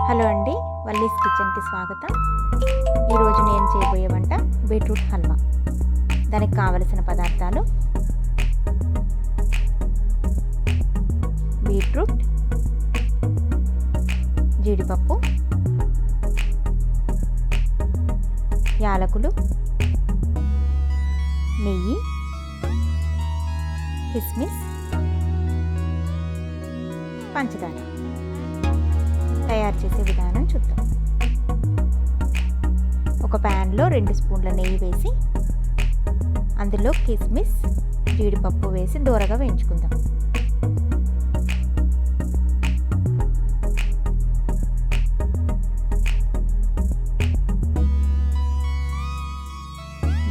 Hello అండి, వల్లీస్ కిచెన్కి స్వాగతం. ఈరోజు నేను చేయబోయే వంట బీట్రూట్ హల్వా. దానికి కావలసిన పదార్థాలు: బీట్రూట్, జీడిపప్పు, యాలకులు, నెయ్యి, కిస్మిస్, పంచదార. తయారు చేసే విధానం చూద్దాం. ఒక ప్యాన్లో 2 స్పూన్ల నెయ్యి వేసి అందులో కిస్మిస్, జీడిపప్పు వేసి దూరగా వేయించుకుందాం.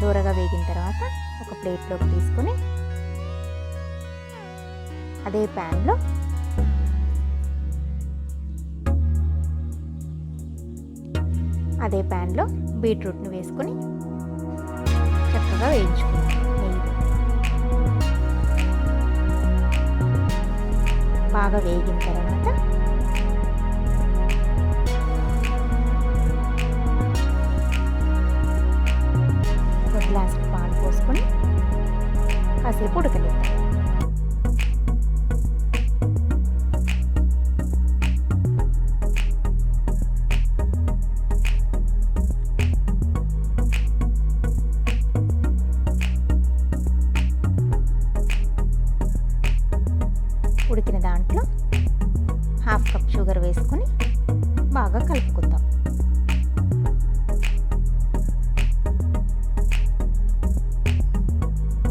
దూరగా వేగిన తర్వాత ఒక ప్లేట్లోకి తీసుకొని అదే ప్యాన్లో బీట్రూట్ని వేసుకొని చక్కగా వేయించుకుందాం. నెయ్యి బాగా వేగిన తర్వాత ఒక గ్లాసు పాలు పోసుకొని కాసేపు ఉడకనిద్దాం. ఉడికిన దాంట్లో 1/2 కప్ షుగర్ వేసుకొని బాగా కలుపుకుందాం.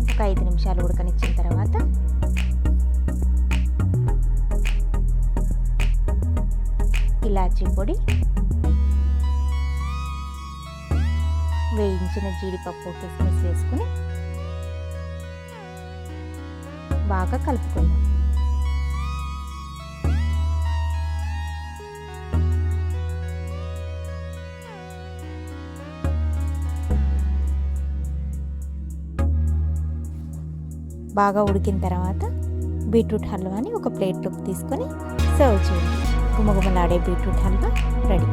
ఒక 5 నిమిషాలు ఉడకనిచ్చిన తర్వాత ఇలాచీ పొడి, వేయించిన జీడిపప్పు, కిస్మిస్ వేసుకొని బాగా కలుపుకుందాం. బాగా ఉడికిన తర్వాత బీట్రూట్ హల్వాని ఒక ప్లేట్లోకి తీసుకొని సర్వ్ చేయండి. గుమగుమలాడే బీట్రూట్ హల్వా రెడీ.